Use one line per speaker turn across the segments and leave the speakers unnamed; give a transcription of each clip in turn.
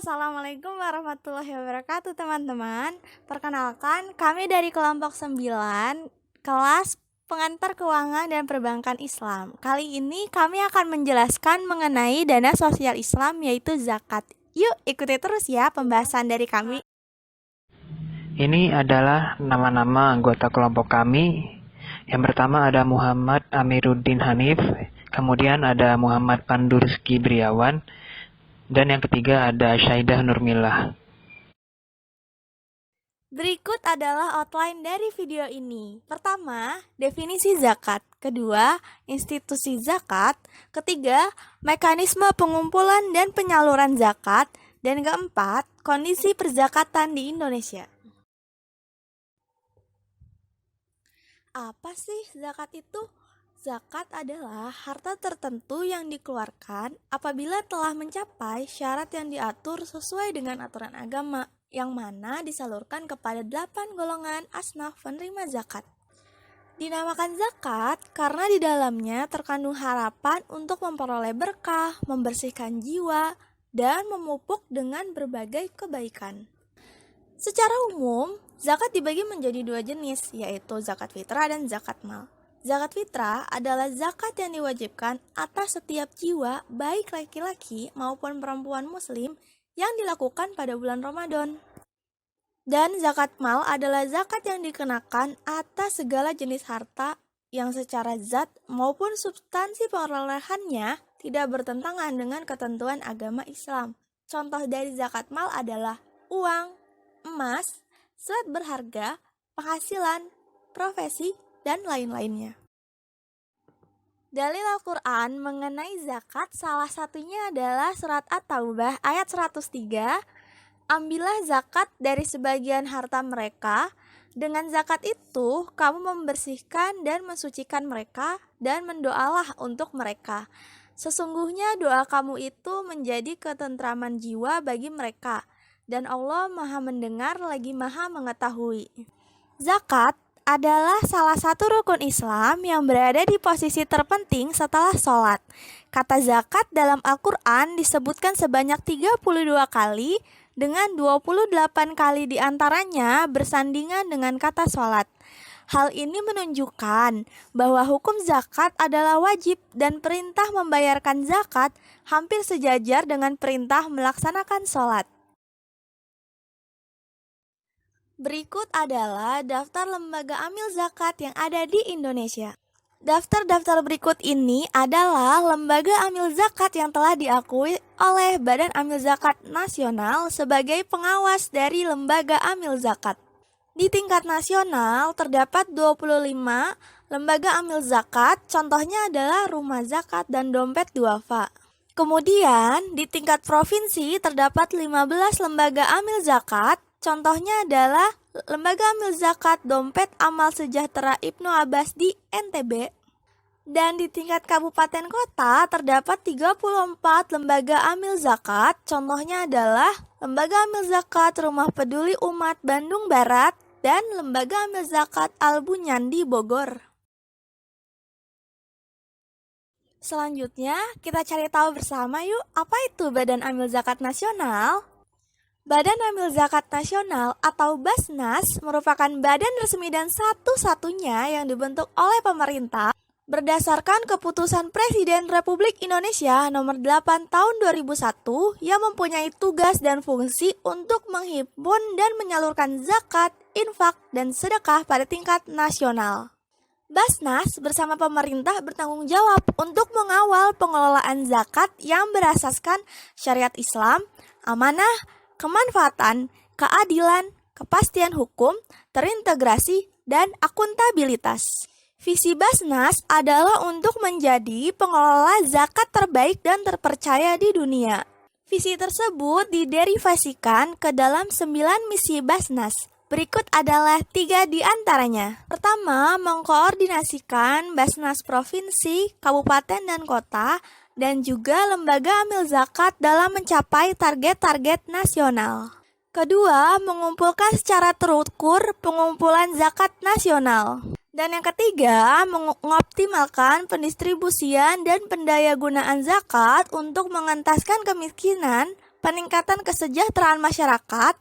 Assalamualaikum warahmatullahi wabarakatuh teman-teman. Perkenalkan, kami dari kelompok 9, kelas pengantar keuangan dan perbankan Islam. Kali ini kami akan menjelaskan mengenai dana sosial Islam yaitu zakat. Yuk ikuti terus ya pembahasan dari kami.
Ini adalah nama-nama anggota kelompok kami. Yang pertama ada Muhammad Amiruddin Hanif, kemudian ada Muhammad Pandurski Briawan, dan yang ketiga ada Syaidah Nurmilah.
Berikut adalah outline dari video ini. Pertama, definisi zakat. Kedua, institusi zakat. Ketiga, mekanisme pengumpulan dan penyaluran zakat. Dan keempat, kondisi perzakatan di Indonesia. Apa sih zakat itu? Zakat adalah harta tertentu yang dikeluarkan apabila telah mencapai syarat yang diatur sesuai dengan aturan agama, yang mana disalurkan kepada 8 golongan asnaf penerima zakat. Dinamakan zakat karena di dalamnya terkandung harapan untuk memperoleh berkah, membersihkan jiwa, dan memupuk dengan berbagai kebaikan. Secara umum, zakat dibagi menjadi 2 jenis, yaitu zakat fitrah dan zakat mal. Zakat fitrah adalah zakat yang diwajibkan atas setiap jiwa, baik laki-laki maupun perempuan muslim, yang dilakukan pada bulan Ramadan. Dan zakat mal adalah zakat yang dikenakan atas segala jenis harta yang secara zat maupun substansi perolehannya tidak bertentangan dengan ketentuan agama Islam. Contoh dari zakat mal adalah uang, emas, surat berharga, penghasilan, profesi, dan lain-lainnya. Dalil Al-Quran mengenai zakat salah satunya adalah surat At-Taubah ayat 103. Ambillah zakat dari sebagian harta mereka. Dengan zakat itu kamu membersihkan dan mensucikan mereka dan mendoalah untuk mereka. Sesungguhnya doa kamu itu menjadi ketentraman jiwa bagi mereka. Dan Allah Maha mendengar lagi Maha mengetahui. Zakat adalah salah satu rukun Islam yang berada di posisi terpenting setelah sholat. Kata zakat dalam Al-Quran disebutkan sebanyak 32 kali dengan 28 kali diantaranya bersandingan dengan kata sholat. Hal ini menunjukkan bahwa hukum zakat adalah wajib dan perintah membayarkan zakat hampir sejajar dengan perintah melaksanakan sholat. Berikut adalah daftar lembaga amil zakat yang ada di Indonesia. Daftar-daftar berikut ini adalah lembaga amil zakat yang telah diakui oleh Badan Amil Zakat Nasional sebagai pengawas dari lembaga amil zakat. Di tingkat nasional terdapat 25 lembaga amil zakat, contohnya adalah Rumah Zakat dan Dompet Duafa. Kemudian di tingkat provinsi terdapat 15 lembaga amil zakat, contohnya adalah Lembaga Amil Zakat Dompet Amal Sejahtera Ibnu Abbas di NTB. Dan di tingkat kabupaten kota terdapat 34 lembaga amil zakat, contohnya adalah Lembaga Amil Zakat Rumah Peduli Umat Bandung Barat dan Lembaga Amil Zakat Al-Bunyan di Bogor. Selanjutnya, kita cari tahu bersama yuk, apa itu Badan Amil Zakat Nasional? Badan Amil Zakat Nasional atau Basnas merupakan badan resmi dan satu-satunya yang dibentuk oleh pemerintah berdasarkan keputusan Presiden Republik Indonesia nomor 8 tahun 2001 yang mempunyai tugas dan fungsi untuk menghimpun dan menyalurkan zakat, infak, dan sedekah pada tingkat nasional. Basnas bersama pemerintah bertanggung jawab untuk mengawal pengelolaan zakat yang berasaskan syariat Islam, amanah, kemanfaatan, keadilan, kepastian hukum, terintegrasi, dan akuntabilitas. Visi Basnas adalah untuk menjadi pengelola zakat terbaik dan terpercaya di dunia. Visi tersebut diderivasikan ke dalam 9 misi Basnas. Berikut adalah 3 di antaranya. Pertama, mengkoordinasikan Basnas provinsi, kabupaten, dan kota, dan juga lembaga amil zakat dalam mencapai target-target nasional. Kedua, mengumpulkan secara terukur pengumpulan zakat nasional. Dan yang ketiga, mengoptimalkan pendistribusian dan pendayagunaan zakat untuk mengentaskan kemiskinan, peningkatan kesejahteraan masyarakat,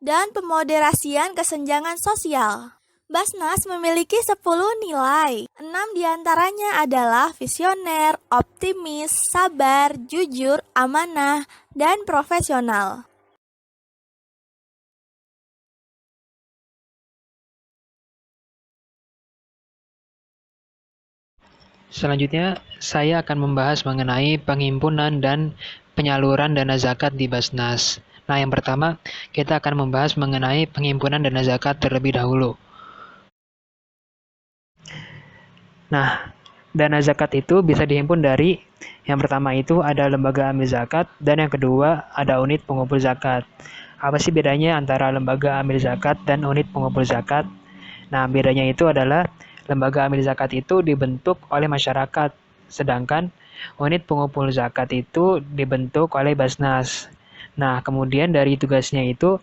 dan pemoderasian kesenjangan sosial. Basnas memiliki 10 nilai. 6 diantaranya adalah visioner, optimis, sabar, jujur, amanah, dan profesional.
Selanjutnya, saya akan membahas mengenai penghimpunan dan penyaluran dana zakat di Basnas. Nah, yang pertama, kita akan membahas mengenai penghimpunan dana zakat terlebih dahulu. Nah, dana zakat itu bisa dihimpun dari yang pertama itu ada lembaga amil zakat dan yang kedua ada unit pengumpul zakat. Apa sih bedanya antara lembaga amil zakat dan unit pengumpul zakat? Nah, bedanya itu adalah lembaga amil zakat itu dibentuk oleh masyarakat, sedangkan unit pengumpul zakat itu dibentuk oleh Basnas. Nah, kemudian dari tugasnya itu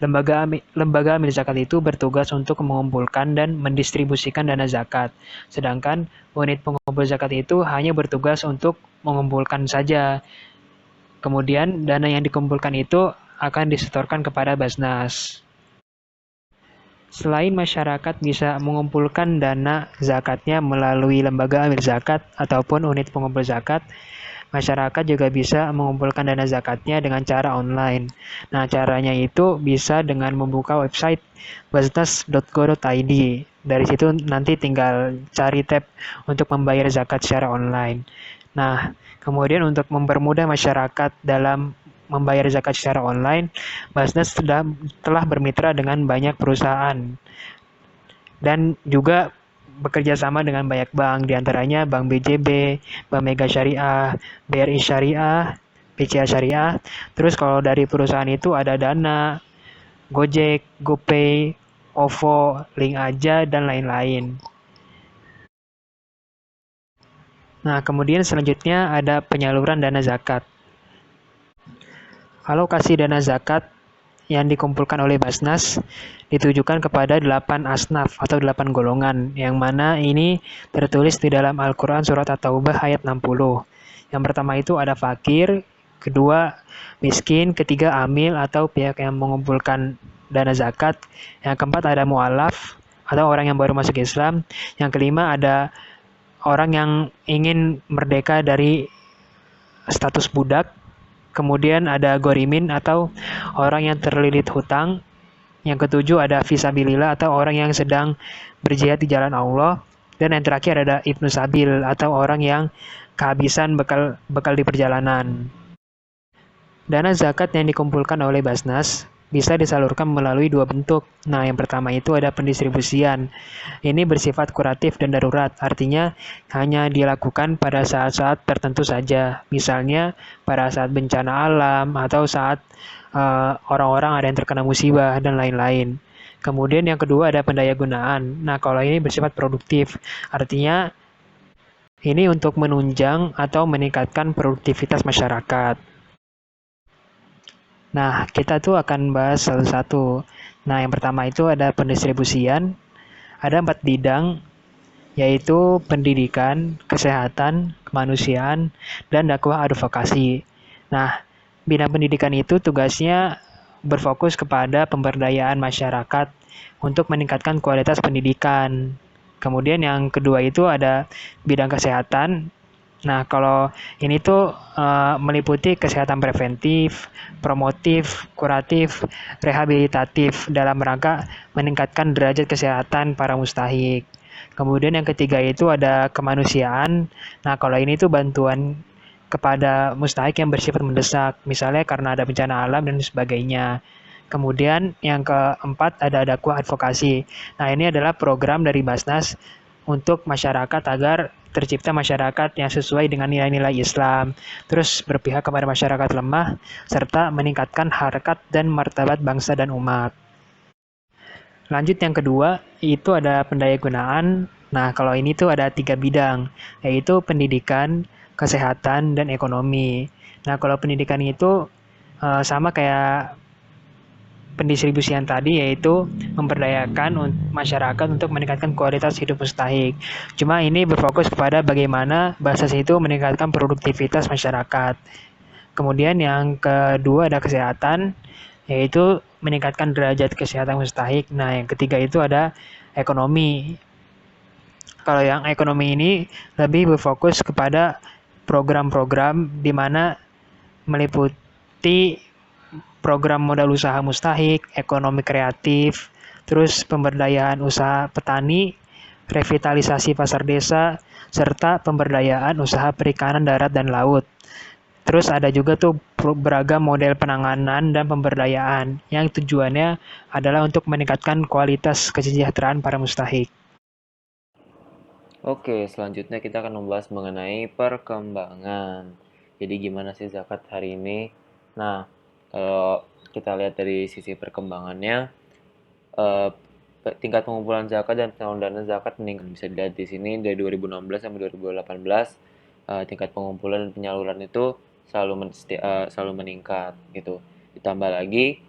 lembaga amil zakat itu bertugas untuk mengumpulkan dan mendistribusikan dana zakat, sedangkan unit pengumpul zakat itu hanya bertugas untuk mengumpulkan saja. Kemudian dana yang dikumpulkan itu akan disetorkan kepada Basnas. Selain masyarakat bisa mengumpulkan dana zakatnya melalui lembaga amil zakat ataupun unit pengumpul zakat, masyarakat juga bisa mengumpulkan dana zakatnya dengan cara online. Nah, caranya itu bisa dengan membuka website basnas.go.id. Dari situ nanti tinggal cari tab untuk membayar zakat secara online. Nah, kemudian untuk mempermudah masyarakat dalam membayar zakat secara online, Basnas telah bermitra dengan banyak perusahaan dan juga bekerja sama dengan banyak bank, diantaranya Bank BJB, Bank Mega Syariah, BRI Syariah, BCA Syariah. Terus kalau dari perusahaan itu ada Dana, Gojek, GoPay, OVO, Link Aja, dan lain-lain. Nah, kemudian selanjutnya ada penyaluran dana zakat. Alokasi dana zakat yang dikumpulkan oleh Basnas ditujukan kepada 8 asnaf atau 8 golongan, yang mana ini tertulis di dalam Al-Quran Surat At-Taubah ayat 60. Yang pertama itu ada fakir, kedua miskin, ketiga amil atau pihak yang mengumpulkan dana zakat, yang keempat ada mu'alaf atau orang yang baru masuk Islam, yang kelima ada orang yang ingin merdeka dari status budak, kemudian ada gorimin atau orang yang terlilit hutang. Yang ketujuh ada fisabilillah atau orang yang sedang berjihad di jalan Allah. Dan yang terakhir ada ibnu sabil atau orang yang kehabisan bekal di perjalanan. Dana zakat yang dikumpulkan oleh Basnas bisa disalurkan melalui dua bentuk. Nah, yang pertama itu ada pendistribusian. Ini bersifat kuratif dan darurat, artinya hanya dilakukan pada saat-saat tertentu saja. Misalnya pada saat bencana alam atau saat orang-orang ada yang terkena musibah dan lain-lain. Kemudian yang kedua ada pendayagunaan. Nah, kalau ini bersifat produktif, artinya ini untuk menunjang atau meningkatkan produktivitas masyarakat. Nah, kita tuh akan bahas satu-satu. Nah, yang pertama itu ada pendistribusian. Ada 4 bidang, yaitu pendidikan, kesehatan, kemanusiaan, dan dakwah advokasi. Nah, bidang pendidikan itu tugasnya berfokus kepada pemberdayaan masyarakat untuk meningkatkan kualitas pendidikan. Kemudian yang kedua itu ada bidang kesehatan. Nah, kalau ini tuh meliputi kesehatan preventif, promotif, kuratif, rehabilitatif dalam rangka meningkatkan derajat kesehatan para mustahik. Kemudian yang ketiga itu ada kemanusiaan. Nah, kalau ini tuh bantuan kepada mustahik yang bersifat mendesak, misalnya karena ada bencana alam dan sebagainya. Kemudian yang keempat ada dakwah advokasi. Nah, ini adalah program dari Basnas untuk masyarakat agar tercipta masyarakat yang sesuai dengan nilai-nilai Islam, terus berpihak kepada masyarakat lemah, serta meningkatkan harkat dan martabat bangsa dan umat. Lanjut yang kedua, itu ada pendayagunaan. Nah, kalau ini tuh ada 3 bidang, yaitu pendidikan, kesehatan, dan ekonomi. Nah, kalau pendidikan itu sama kayak pendistribusian tadi, yaitu memberdayakan masyarakat untuk meningkatkan kualitas hidup mustahik. Cuma ini berfokus kepada bagaimana Basnas itu meningkatkan produktivitas masyarakat. Kemudian yang kedua ada kesehatan, yaitu meningkatkan derajat kesehatan mustahik. Nah, yang ketiga itu ada ekonomi. Kalau yang ekonomi ini lebih berfokus kepada program-program di mana meliputi program modal usaha mustahik, ekonomi kreatif, terus pemberdayaan usaha petani, revitalisasi pasar desa, serta pemberdayaan usaha perikanan darat dan laut. Terus ada juga tuh beragam model penanganan dan pemberdayaan yang tujuannya adalah untuk meningkatkan kualitas kesejahteraan para mustahik.
Oke, selanjutnya kita akan membahas mengenai perkembangan. Jadi gimana sih zakat hari ini? Nah, kalau kita lihat dari sisi perkembangannya, eh, tingkat pengumpulan zakat dan penyaluran dana zakat meningkat. Bisa dilihat di sini dari 2016 sampai 2018, tingkat pengumpulan dan penyaluran itu selalu meningkat gitu. Ditambah lagi,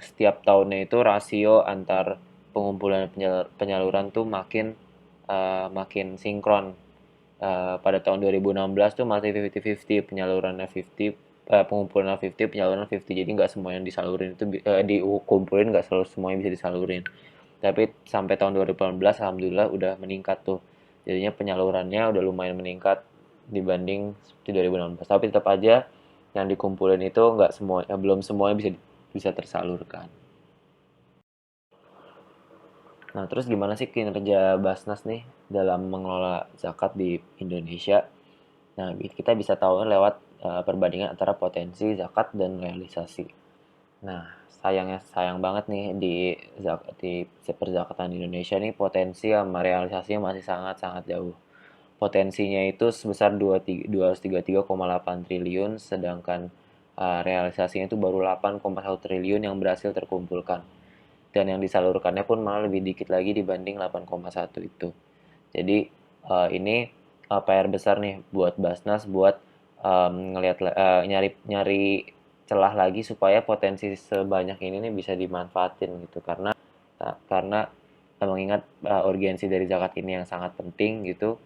setiap tahunnya itu rasio antar pengumpulan dan penyaluran tuh makin sinkron. Pada tahun 2016 tuh masih 50-50, penyalurannya 50, pengumpulan 50, penyaluran 50. Jadi nggak semua yang disalurin itu dikumpulin, nggak selalu semuanya bisa disalurin. Tapi sampai tahun 2018 alhamdulillah udah meningkat tuh. Jadinya penyalurannya udah lumayan meningkat dibanding seperti 2016. Tapi tetap aja yang dikumpulin itu nggak semua, belum semuanya bisa bisa tersalurkan. Nah, terus gimana sih kinerja Basnas nih dalam mengelola zakat di Indonesia? Nah, kita bisa tahu lewat perbandingan antara potensi zakat dan realisasi. Nah, sayang banget nih di perzakatan Indonesia nih potensi sama realisasinya masih sangat-sangat jauh. Potensinya itu sebesar 233,8 triliun, sedangkan realisasinya itu baru 8,1 triliun yang berhasil terkumpulkan. Dan yang disalurkannya pun malah lebih dikit lagi dibanding 8,1 itu. Jadi ini PR besar nih buat Basnas buat nyari nyari celah lagi supaya potensi sebanyak ini nih bisa dimanfaatin gitu, karena mengingat urgensi dari zakat ini yang sangat penting gitu.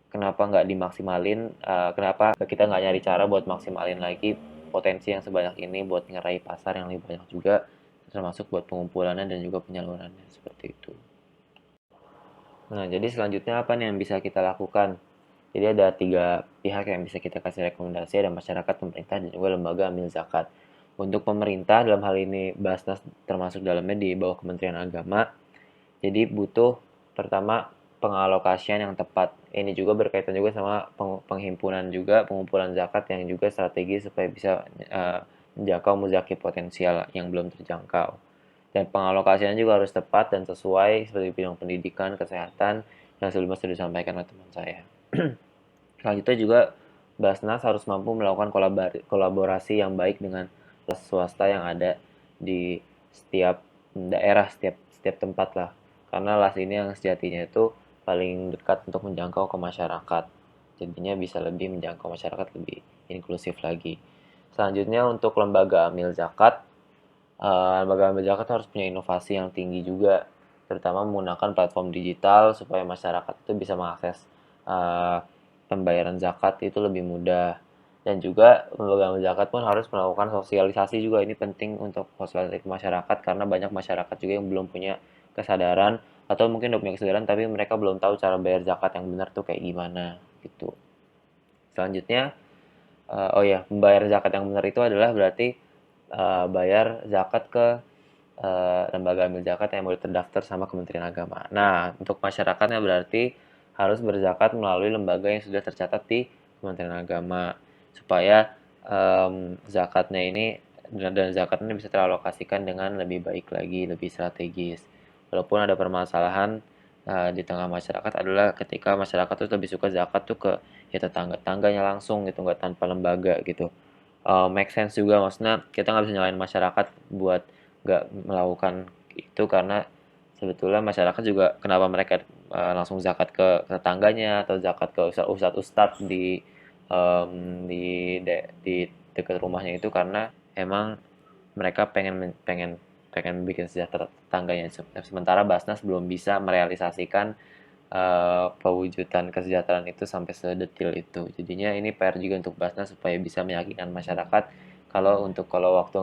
Kenapa nggak dimaksimalin, kenapa kita nggak nyari cara buat maksimalin lagi potensi yang sebanyak ini buat ngeraih pasar yang lebih banyak juga, termasuk buat pengumpulannya dan juga penyalurannya seperti itu. Nah, jadi selanjutnya apa nih yang bisa kita lakukan? Jadi ada tiga pihak yang bisa kita kasih rekomendasi, ada masyarakat, pemerintah, dan juga lembaga amil zakat. Untuk pemerintah, dalam hal ini Basnas termasuk dalamnya di bawah Kementerian Agama, jadi butuh pertama pengalokasian yang tepat. Ini juga berkaitan juga sama penghimpunan juga, pengumpulan zakat yang juga strategi supaya bisa menjangkau muzaki potensial yang belum terjangkau. Dan pengalokasiannya juga harus tepat dan sesuai seperti bidang pendidikan, kesehatan yang sebelumnya sudah disampaikan oleh teman saya. Selanjutnya juga Basnas harus mampu melakukan kolaborasi yang baik dengan swasta yang ada di setiap daerah, setiap tempat lah. Karena las ini yang sejatinya itu paling dekat untuk menjangkau ke masyarakat. Jadinya bisa lebih menjangkau masyarakat lebih inklusif lagi. Selanjutnya untuk lembaga amil zakat, lembaga amil zakat harus punya inovasi yang tinggi juga, terutama menggunakan platform digital supaya masyarakat itu bisa mengakses uh, pembayaran zakat itu lebih mudah. Dan juga lembaga amil zakat pun harus melakukan sosialisasi juga. Ini penting untuk sosialisasi ke masyarakat karena banyak masyarakat juga yang belum punya kesadaran, atau mungkin udah punya kesadaran tapi mereka belum tahu cara bayar zakat yang benar tuh kayak gimana gitu. Selanjutnya, oh ya, membayar zakat yang benar itu adalah berarti bayar zakat ke lembaga amil zakat yang boleh terdaftar sama Kementerian Agama. Nah, untuk masyarakatnya berarti harus berzakat melalui lembaga yang sudah tercatat di Kementerian Agama supaya zakatnya ini dan zakatnya bisa teralokasikan dengan lebih baik lagi, lebih strategis. Walaupun ada permasalahan di tengah masyarakat adalah ketika masyarakat tuh lebih suka zakat tuh ke ya tetangga-tangganya langsung gitu, nggak tanpa lembaga gitu. Make sense juga, maksudnya kita nggak bisa nyalain masyarakat buat nggak melakukan itu, karena sebetulnya masyarakat juga kenapa mereka langsung zakat ke tetangganya atau zakat ke ustadz di di dekat rumahnya itu karena emang mereka pengen pengen pengen bikin sejahtera tetangganya. Sementara Basnas belum bisa merealisasikan pewujudan kesejahteraan itu sampai sedetil itu. Jadinya ini PR juga untuk Basnas supaya bisa meyakinkan masyarakat kalau waktu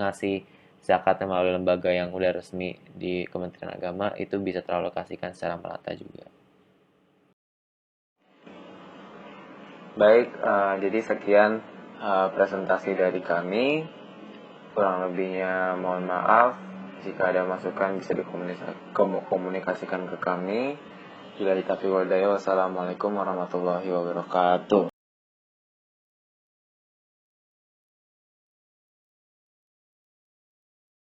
ngasih zakatnya melalui lembaga yang udah resmi di Kementerian Agama itu bisa teralokasikan secara merata juga. Baik, jadi sekian presentasi dari kami. Kurang lebihnya mohon maaf. Jika ada masukan bisa dikomunikasikan ke kami. Bila taufiq wal hidayah, wassalamualaikum warahmatullahi wabarakatuh.